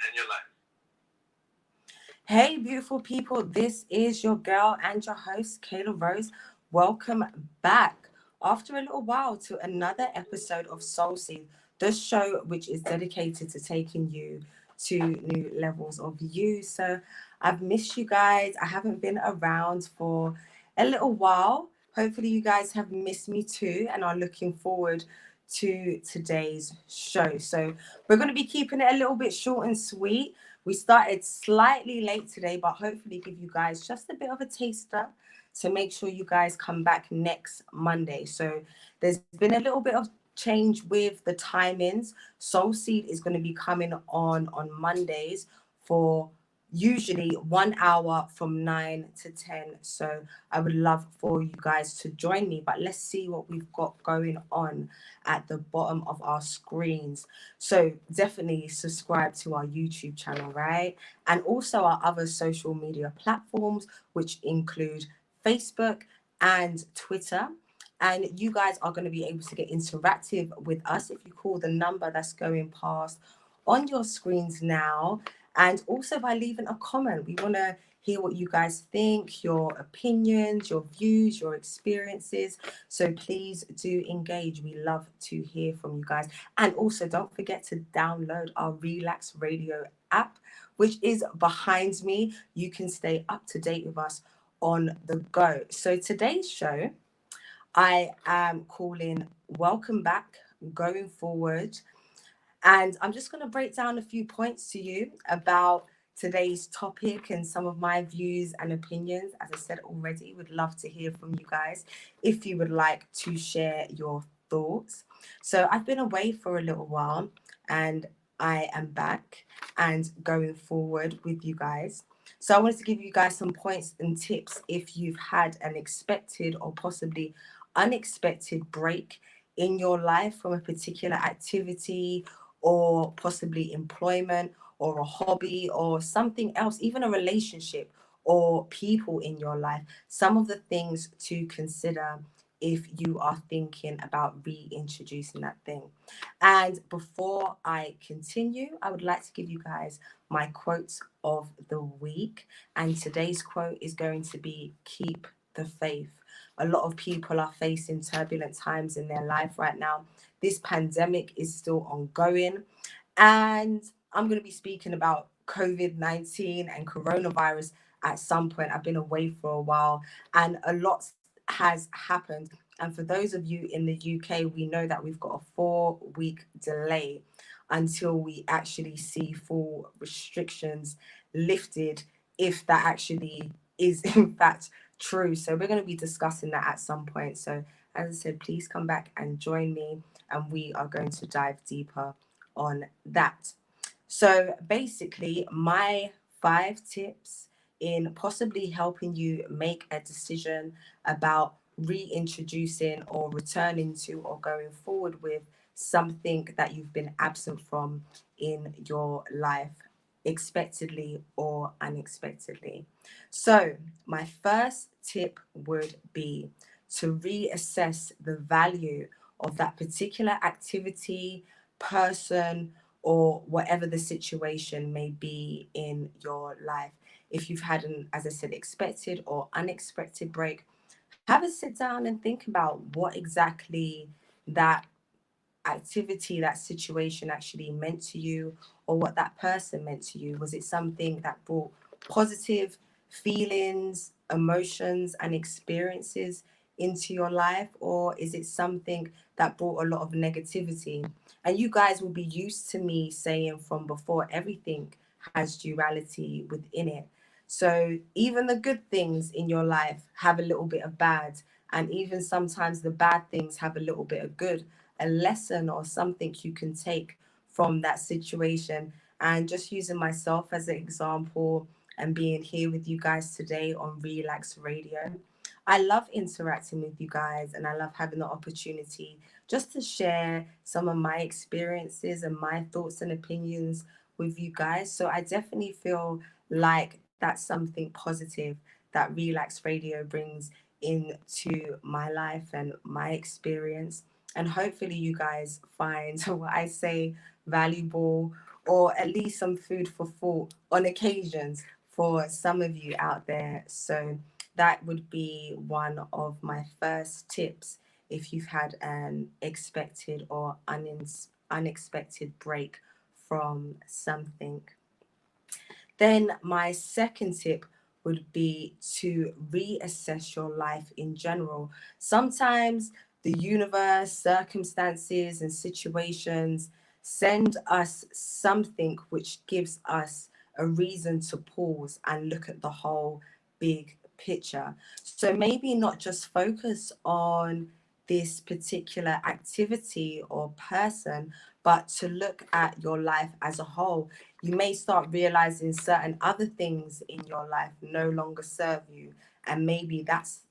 and your life. Hey, beautiful people. This is your girl and your host, Kayla Rose. Welcome back after a little while to another episode of Soul Seed, the show which is dedicated to taking you to new levels of you. So I've missed you guys. I haven't been around for a little while. Hopefully, you guys have missed me too and are looking forward to today's show. So we're going to be keeping it a little bit short and sweet. We started slightly late today, but hopefully give you guys just a bit of a taster to make sure you guys come back next Monday. So there's been a little bit of change with the timings. Soul Seed is going to be coming on Mondays for usually 1 hour from 9 to 10. So I would love for you guys to join me, but let's see what we've got going on at the bottom of our screens. So definitely subscribe to our YouTube channel, right? And also our other social media platforms, which include Facebook and Twitter. And you guys are going to be able to get interactive with us if you call the number that's going past on your screens now. And also by leaving a comment. We want to hear what you guys think, your opinions, your views, your experiences. So please do engage. We love to hear from you guys. And also don't forget to download our Relax Radio app, which is behind me. You can stay up to date with us on the go. So today's show, I am calling Welcome Back, Going Forward. And I'm just going to break down a few points to you about today's topic and some of my views and opinions. As I said already, would love to hear from you guys if you would like to share your thoughts. So I've been away for a little while and I am back and going forward with you guys. So I wanted to give you guys some points and tips if you've had an expected or possibly unexpected break in your life from a particular activity or possibly employment or a hobby or something else, even a relationship or people in your life. Some of the things to consider if you are thinking about reintroducing that thing. And before I continue, I would like to give you guys my quotes of the week. And today's quote is going to be keep the faith. A lot of people are facing turbulent times in their life right now. This pandemic is still ongoing. And I'm going to be speaking about COVID-19 and coronavirus at some point. I've been away for a while and a lot has happened. And for those of you in the UK, we know that we've got a 4-week delay until we actually see full restrictions lifted, if that actually is in fact true. So we're going to be discussing that at some point. So as I said, please come back and join me and we are going to dive deeper on that. So basically, my 5 tips in possibly helping you make a decision about reintroducing or returning to or going forward with something that you've been absent from in your life, expectedly or unexpectedly. So, my first tip would be to reassess the value of that particular activity, person, or whatever the situation may be in your life. If you've had an, as I said, expected or unexpected break, have a sit down and think about what exactly that activity, that situation actually meant to you, or what that person meant to you. Was it something that brought positive feelings, emotions, and experiences into your life, or is it something that brought a lot of negativity? And you guys will be used to me saying from before, everything has duality within it. So even the good things in your life have a little bit of bad, and even sometimes the bad things have a little bit of good, a lesson or something you can take from that situation. And just using myself as an example and being here with you guys today on Relax Radio, I love interacting with you guys and I love having the opportunity just to share some of my experiences and my thoughts and opinions with you guys. So I definitely feel like that's something positive that Relax Radio brings into my life and my experience. And hopefully, you guys find what I say valuable or at least some food for thought on occasions for some of you out there. So that would be one of my first tips if you've had an expected or unexpected break from something. Then my second tip would be to reassess your life in general. Sometimes the universe, circumstances, and situations send us something which gives us a reason to pause and look at the whole big picture. So maybe not just focus on this particular activity or person, but to look at your life as a whole. You may start realizing certain other things in your life no longer serve you, and maybe that's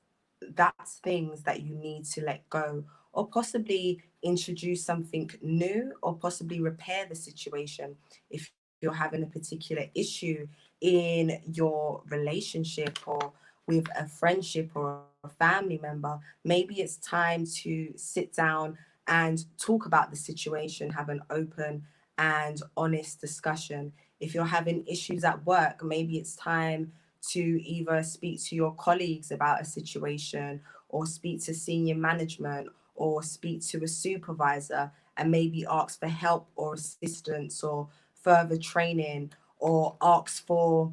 things that you need to let go, or possibly introduce something new, or possibly repair the situation. If you're having a particular issue in your relationship, or with a friendship or a family member, maybe it's time to sit down and talk about the situation, have an open and honest discussion. If you're having issues at work, maybe it's time to either speak to your colleagues about a situation, or speak to senior management, or speak to a supervisor, and maybe ask for help or assistance or further training, or ask for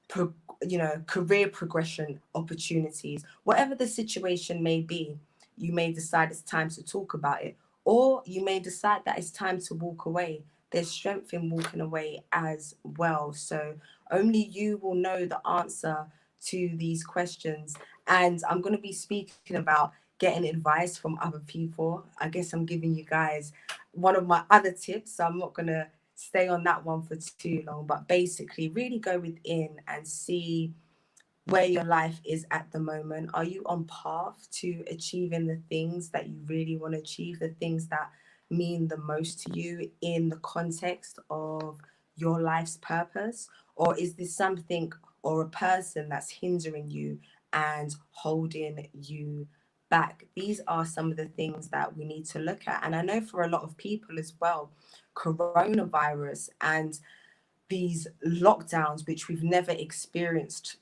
pro, career progression opportunities. Whatever the situation may be, you may decide it's time to talk about it, or you may decide that it's time to walk away. There's strength in walking away as well. So only you will know the answer to these questions. And I'm going to be speaking about getting advice from other people. I guess I'm giving you guys one of my other tips, so I'm not going to stay on that one for too long, but basically really go within and see where your life is at the moment. Are you on path to achieving the things that you really want to achieve, the things that mean the most to you in the context of your life's purpose? Or is this something or a person that's hindering you and holding you back? These are some of the things that we need to look at. And I know for a lot of people as well, coronavirus and these lockdowns, which we've never experienced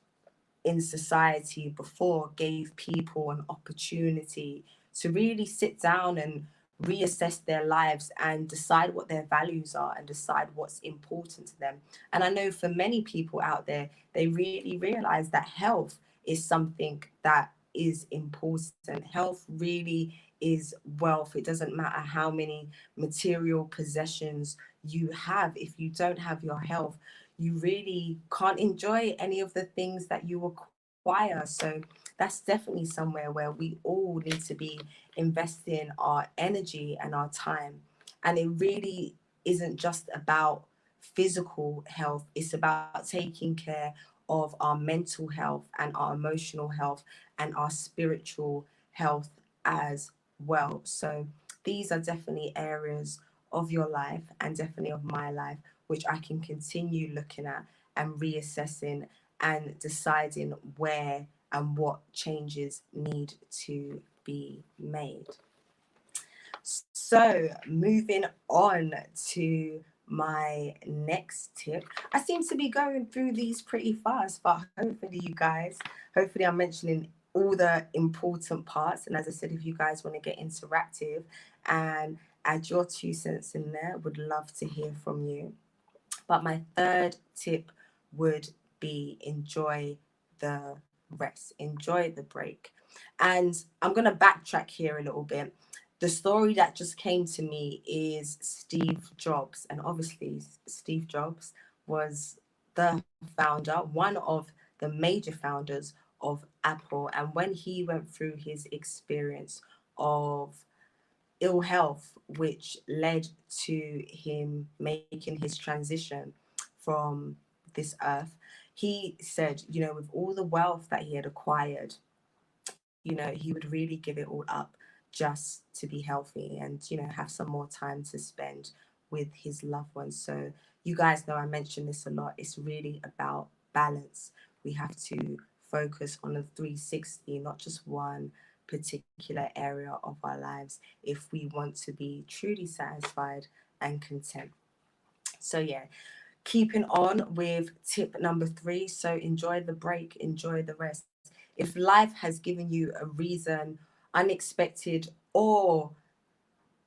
in society before, gave people an opportunity to really sit down and reassess their lives and decide what their values are and decide what's important to them. And I know for many people out there, they really realize that health is something that is important. Health really is wealth. It doesn't matter how many material possessions you have. If you don't have your health, you really can't enjoy any of the things that you acquire. So that's definitely somewhere where we all need to be investing our energy and our time. And it really isn't just about physical health, it's about taking care of our mental health and our emotional health and our spiritual health as well. So these are definitely areas of your life, and definitely of my life, which I can continue looking at and reassessing and deciding where and what changes need to be made. So, moving on to my next tip. I seem to be going through these pretty fast, but hopefully, you guys, hopefully, I'm mentioning all the important parts. And as I said, if you guys want to get interactive and add your 2 cents in there, would love to hear from you. But my third tip would be enjoy the rest, enjoy the break. And I'm going to backtrack here a little bit. The story that just came to me is Steve Jobs. And obviously, Steve Jobs was the founder, one of the major founders of Apple. And when he went through his experience of ill health, which led to him making his transition from this earth, he said, with all the wealth that he had acquired, he would really give it all up just to be healthy and, have some more time to spend with his loved ones. So you guys know I mention this a lot. It's really about balance. We have to focus on a 360, not just one particular area of our lives, if we want to be truly satisfied and content. So yeah, keeping on with tip number 3. So enjoy the break, enjoy the rest. If life has given you a reason, unexpected or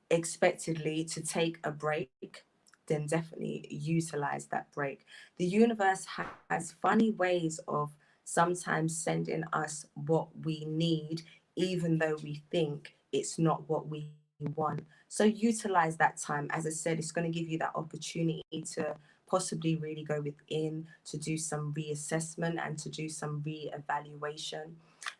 expectedly, to take a break, then definitely utilize that break. The universe has funny ways of sometimes sending us what we need, even though we think it's not what we want. So utilize that time. As I said, it's going to give you that opportunity to possibly really go within, to do some reassessment and to do some re-evaluation,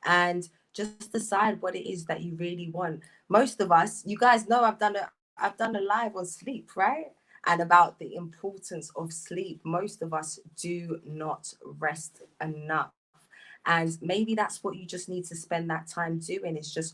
and just decide what it is that you really want. Most of us, you guys know, I've done a live on sleep, right? And about the importance of sleep. Most of us do not rest enough. And maybe that's what you just need to spend that time doing, is just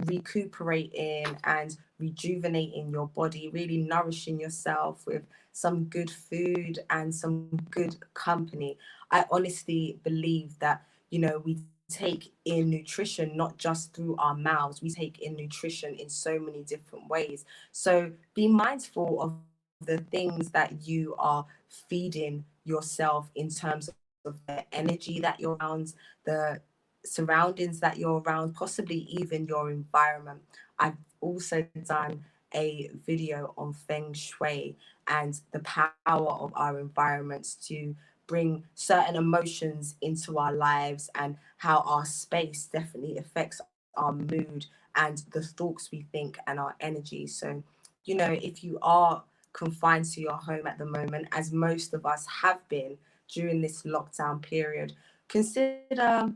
recuperating and rejuvenating your body, really nourishing yourself with some good food and some good company. I honestly believe that, we take in nutrition not just through our mouths, we take in nutrition in so many different ways. So be mindful of the things that you are feeding yourself in terms of the energy that you're around, the surroundings that you're around, possibly even your environment. I've also done a video on feng shui and the power of our environments to bring certain emotions into our lives, and how our space definitely affects our mood and the thoughts we think and our energy. So, if you are confined to your home at the moment, as most of us have been during this lockdown period, consider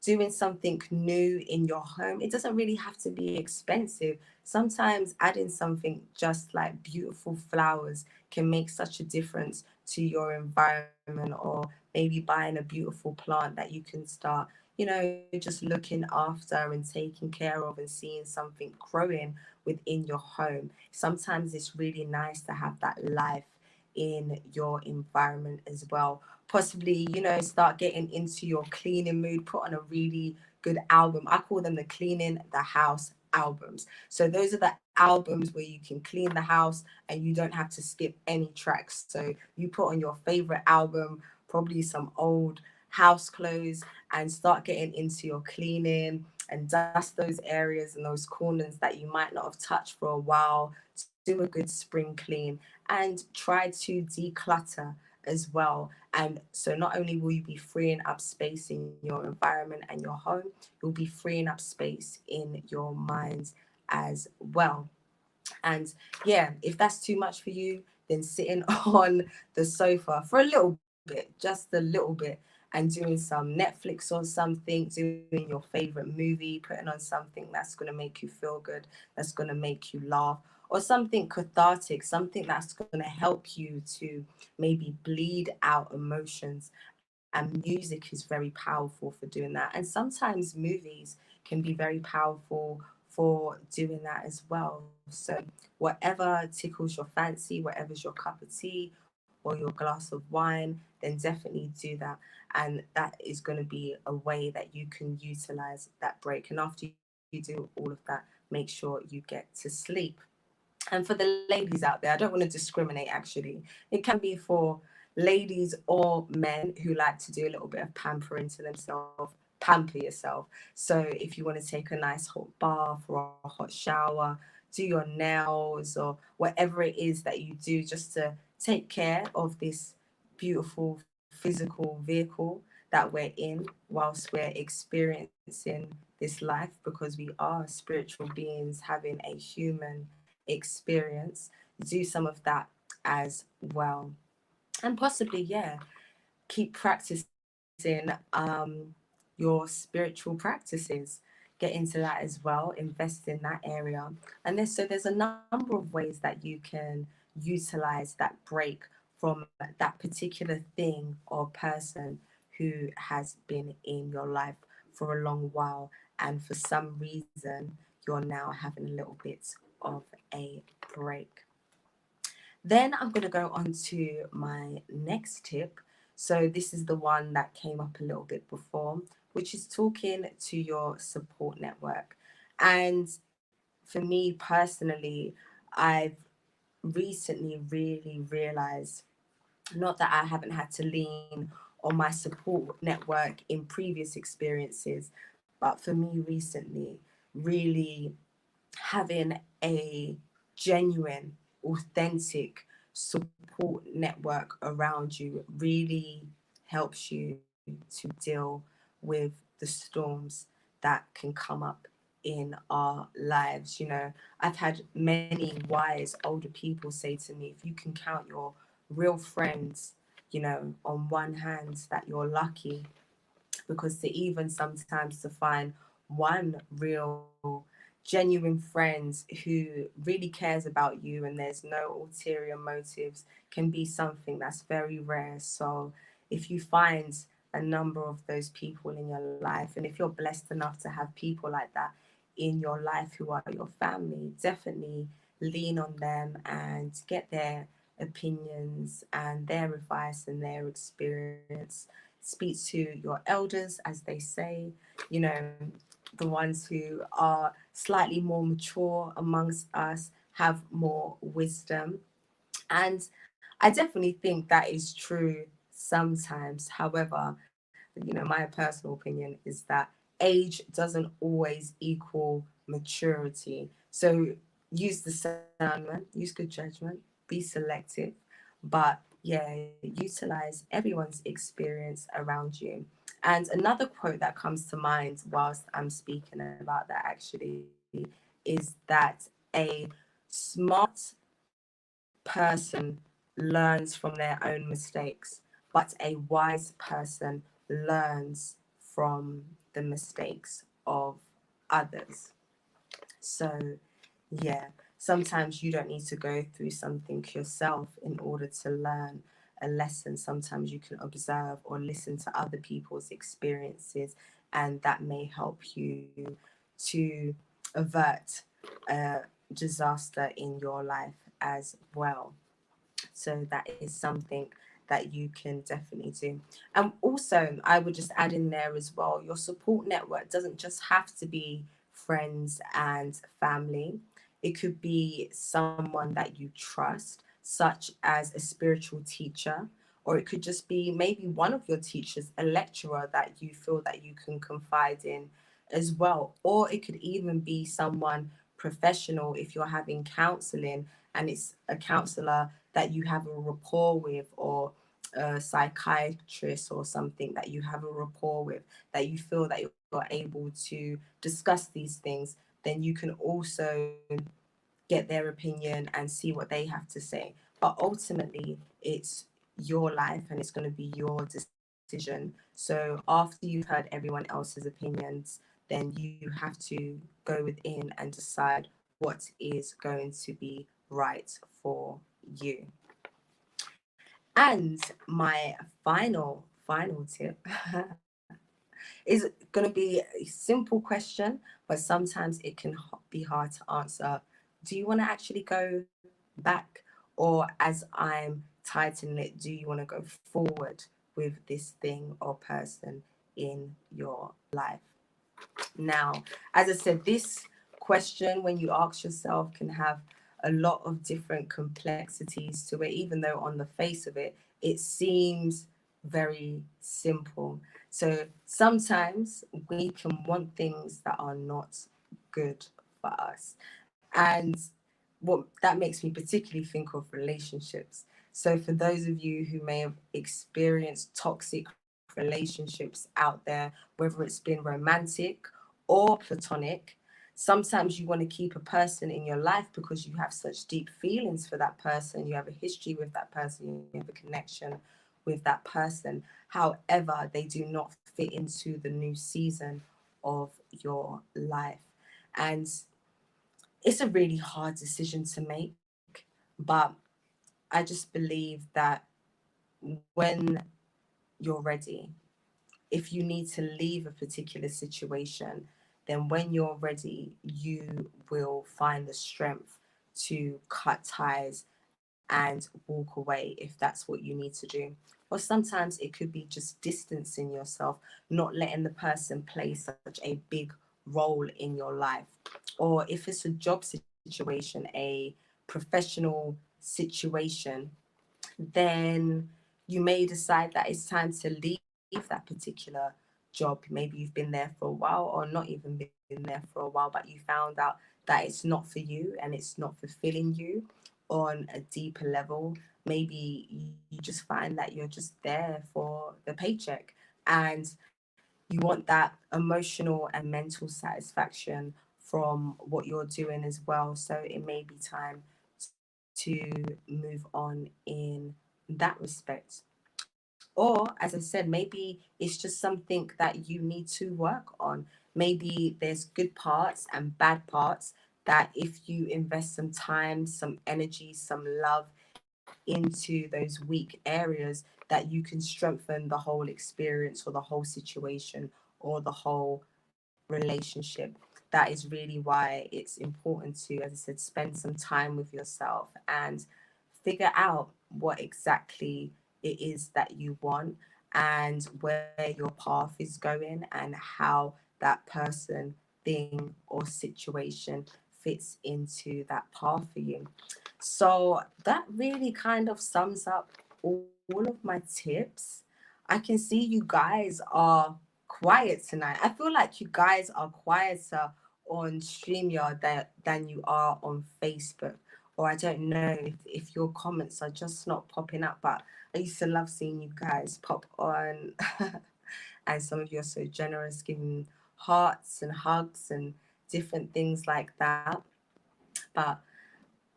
doing something new in your home. It doesn't really have to be expensive. Sometimes adding something just like beautiful flowers can make such a difference to your environment, or maybe buying a beautiful plant that you can start, just looking after and taking care of, and seeing something growing within your home. Sometimes it's really nice to have that life in your environment as well. Possibly, start getting into your cleaning mood, put on a really good album. I call them the cleaning the house albums. So those are the albums where you can clean the house and you don't have to skip any tracks. So you put on your favorite album, probably some old house clothes, and start getting into your cleaning and dust those areas and those corners that you might not have touched for a while. Do a good spring clean and try to declutter as well. And so not only will you be freeing up space in your environment and your home, you'll be freeing up space in your minds as well. And yeah, if that's too much for you, then sitting on the sofa for a little bit, just a little bit, and doing some Netflix or something, doing your favorite movie, putting on something that's going to make you feel good, that's going to make you laugh, or something cathartic, something that's going to help you to maybe bleed out emotions. And music is very powerful for doing that. And sometimes movies can be very powerful for doing that as well. So, whatever tickles your fancy, whatever's your cup of tea or your glass of wine, then definitely do that. And that is going to be a way that you can utilize that break. And after you do all of that, make sure you get to sleep. And for the ladies out there, I don't want to discriminate actually. It can be for ladies or men who like to do a little bit of pampering to themselves. Pamper yourself. So if you want to take a nice hot bath or a hot shower, do your nails or whatever it is that you do, just to take care of this beautiful physical vehicle that we're in whilst we're experiencing this life, because we are spiritual beings having a human experience. Do some of that as well. And possibly, yeah, keep practicing your spiritual practices. Get into that as well, invest in that area. And there's a number of ways that you can utilize that break from that particular thing or person who has been in your life for a long while, and for some reason you're now having a little bit of a break. Then I'm going to go on to my next tip. So, this is the one that came up a little bit before, which is talking to your support network. And for me personally, I've recently really realized, not that I haven't had to lean on my support network in previous experiences, but for me recently, really having a genuine, authentic support network around you really helps you to deal with the storms that can come up in our lives. You know, I've had many wise older people say to me, if you can count your real friends, you know, on one hand, that you're lucky, because to even sometimes to find one real genuine friend who really cares about you and there's no ulterior motives can be something that's very rare. So if you find a number of those people in your life, and if you're blessed enough to have people like that in your life who are your family, definitely lean on them and get their opinions and their advice and their experience. Speak to your elders, as they say, you know, the ones who are slightly more mature amongst us, have more wisdom. And I definitely think that is true sometimes. However, you know, my personal opinion is that age doesn't always equal maturity. So use discernment, use good judgment, be selective, but yeah, utilize everyone's experience around you. And another quote that comes to mind whilst I'm speaking about that actually is that a smart person learns from their own mistakes, but a wise person learns from the mistakes of others. So, yeah, sometimes you don't need to go through something yourself in order to learn a lesson. Sometimes you can observe or listen to other people's experiences, and that may help you to avert a disaster in your life as well. So that is something that you can definitely do. And also, I would just add in there as well, your support network doesn't just have to be friends and family. It could be someone that you trust, such as a spiritual teacher, or it could just be maybe one of your teachers, a lecturer that you feel that you can confide in as well. Or it could even be someone professional if you're having counseling and it's a counselor that you have a rapport with, or a psychiatrist or something that you have a rapport with, that you feel that you're able to discuss these things, then you can also get their opinion and see what they have to say. But ultimately, it's your life and it's going to be your decision. So after you've heard everyone else's opinions, then you have to go within and decide what is going to be right for you. And my final tip is going to be a simple question, but sometimes it can be hard to answer. Do you want to actually go back? Or as I'm titling it, do you want to go forward with this thing or person in your life? Now, as I said, this question, when you ask yourself, can have a lot of different complexities to it, even though on the face of it, it seems very simple. So sometimes we can want things that are not good for us. And what that makes me particularly think of relationships. So for those of you who may have experienced toxic relationships out there, whether it's been romantic or platonic, sometimes you want to keep a person in your life because you have such deep feelings for that person, you have a history with that person, you have a connection with that person. However, they do not fit into the new season of your life. And it's a really hard decision to make, but I just believe that when you're ready, if you need to leave a particular situation, then when you're ready, you will find the strength to cut ties and walk away if that's what you need to do. Or sometimes it could be just distancing yourself, not letting the person play such a big role in your life. Or if it's a job situation, a professional situation, then you may decide that it's time to leave that particular job. Maybe you've been there for a while, or not even been there for a while, but you found out that it's not for you and it's not fulfilling you on a deeper level. Maybe you just find that you're just there for the paycheck, and you want that emotional and mental satisfaction from what you're doing as well. So it may be time to move on in that respect. Or, as I said, maybe it's just something that you need to work on. Maybe there's good parts and bad parts that if you invest some time, some energy, some love into those weak areas, that you can strengthen the whole experience or the whole situation or the whole relationship. That is really why it's important to, as I said, spend some time with yourself and figure out what exactly it is that you want and where your path is going and how that person, thing, or situation fits into that path for you. So that really kind of sums up all of my tips. I can see you guys are quiet tonight. I feel like you guys are quieter on StreamYard than you are on Facebook. Or I don't know if your comments are just not popping up, but I used to love seeing you guys pop on. And some of you are so generous, giving hearts and hugs and different things like that. But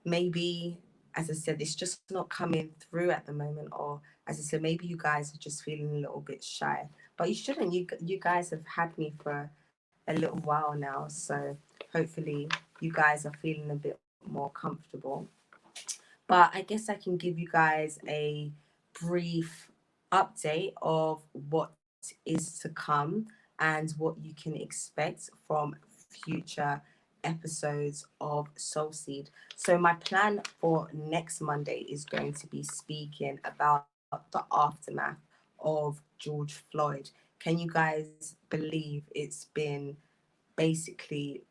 maybe, as I said, it's just not coming through at the moment. Or, as I said, maybe you guys are just feeling a little bit shy. But you shouldn't. You guys have had me for a little while now, so hopefully you guys are feeling a bit more comfortable. But I guess I can give you guys a brief update of what is to come and what you can expect from future episodes of Soul Seed. So my plan for next Monday is going to be speaking about the aftermath of George Floyd. Can you guys believe it's been basically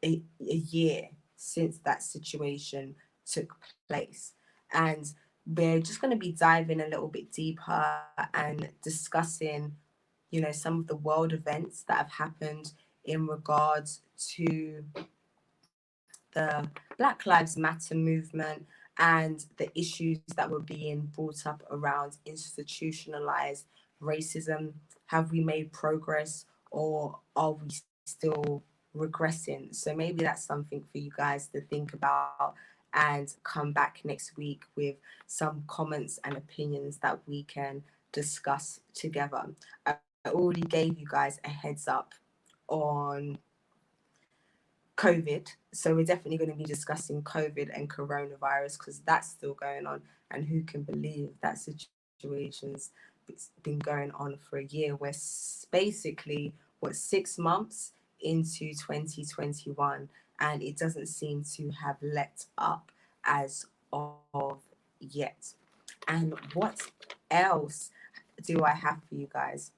a year since that situation took place? And we're just going to be diving a little bit deeper and discussing, some of the world events that have happened in regards to the Black Lives Matter movement and the issues that were being brought up around institutionalized racism. Have we made progress, or are we still regressing? So maybe that's something for you guys to think about and come back next week with some comments and opinions that we can discuss together. I already gave you guys a heads up on COVID. So we're definitely going to be discussing COVID and coronavirus because that's still going on. And who can believe that situation's been going on for a year? We're basically, 6 months into 2021, and it doesn't seem to have let up as of yet. And what else do I have for you guys?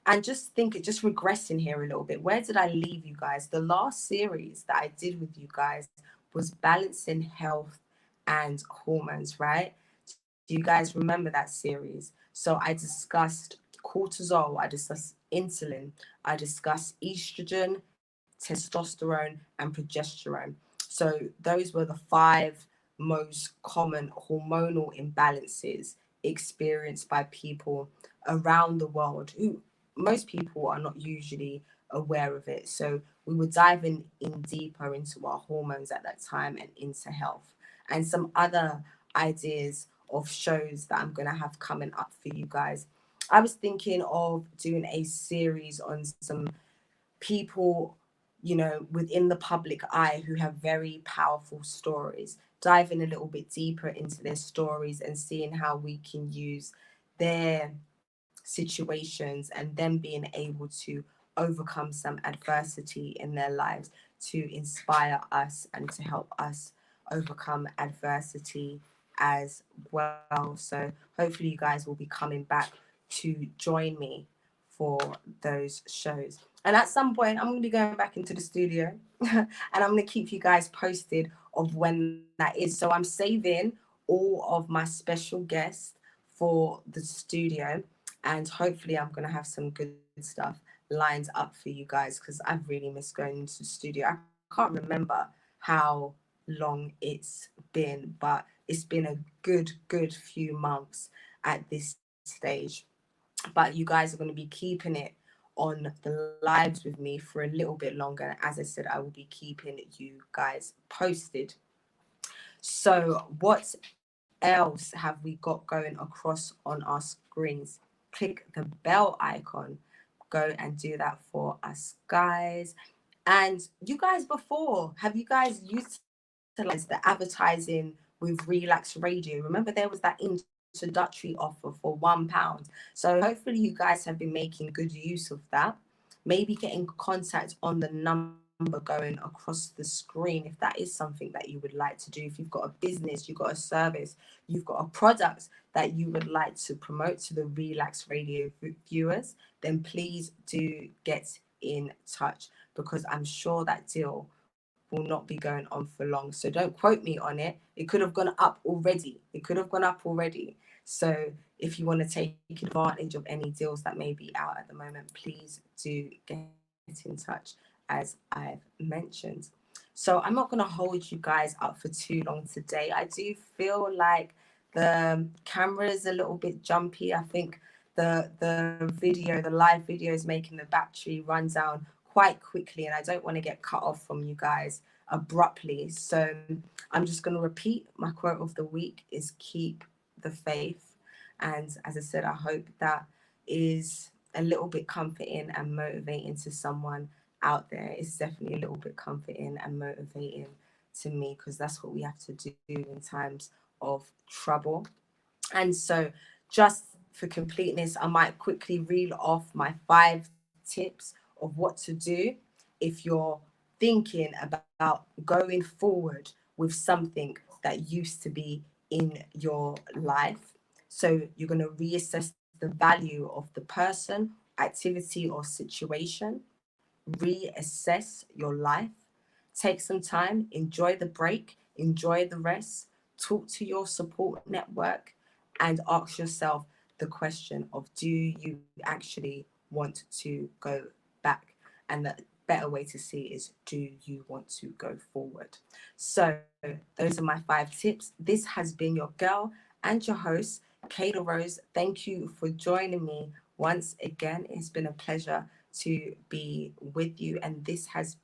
And just regressing here a little bit. Where did I leave you guys? The last series that I did with you guys was balancing health and hormones, right? Do you guys remember that series? So I discussed cortisol, I discussed insulin, I discussed estrogen, testosterone, and progesterone. So those were the five most common hormonal imbalances experienced by people around the world who most people are not usually aware of it. So we were diving in deeper into our hormones at that time and into health and some other ideas of shows that I'm going to have coming up for you guys. I was thinking of doing a series on some people, within the public eye who have very powerful stories, diving a little bit deeper into their stories and seeing how we can use their situations and them being able to overcome some adversity in their lives to inspire us and to help us overcome adversity as well. So hopefully you guys will be coming back to join me for those shows. And at some point, I'm going to be going back into the studio and I'm going to keep you guys posted of when that is. So I'm saving all of my special guests for the studio. And hopefully, I'm going to have some good stuff lined up for you guys because I've really missed going into the studio. I can't remember how long it's been, but it's been a good few months at this stage. But you guys are going to be keeping it on the lives with me for a little bit longer. As I said, I will be keeping you guys posted. So, what else have we got going across on our screens? Click the bell icon. Go and do that for us, guys. And you guys, before, have you guys utilized the advertising with Relax Radio? Remember, there was that introductory offer for £1. So hopefully, you guys have been making good use of that. Maybe get in contact on the number going across the screen if that is something that you would like to do. If you've got a business, you've got a service, you've got a product that you would like to promote to the Relax Radio viewers, then please do get in touch because I'm sure that deal will not be going on for long. So don't quote me on it. It could have gone up already. It could have gone up already. So if you want to take advantage of any deals that may be out at the moment, please do get in touch as I've mentioned. So I'm not going to hold you guys up for too long today. I do feel like the camera is a little bit jumpy. I think the live video is making the battery run down quite quickly, and I don't want to get cut off from you guys abruptly. So I'm just going to repeat my quote of the week is keep the faith. And as I said, I hope that is a little bit comforting and motivating to someone out there. It's definitely a little bit comforting and motivating to me because that's what we have to do in times of trouble. And so, just for completeness, I might quickly reel off my 5 tips of what to do if you're thinking about going forward with something that used to be in your life. So, you're going to reassess the value of the person, activity, or situation, reassess your life, take some time, enjoy the break, enjoy the rest, talk to your support network, and ask yourself the question of do you actually want to go back? And the better way to see it is do you want to go forward? So those are my 5 tips. This has been your girl and your host, Kayla Rose. Thank you for joining me once again. It's been a pleasure to be with you, and this has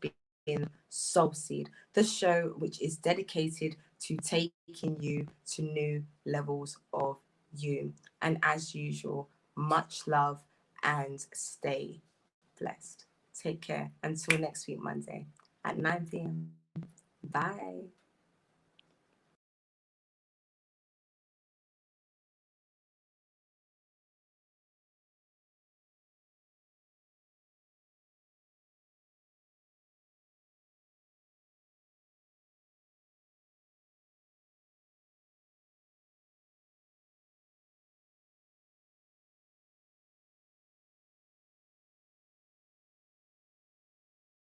been Soul Seed, the show which is dedicated to taking you to new levels of you. And as usual, much love and stay blessed. Take care until next week, Monday at 9 p.m. Bye.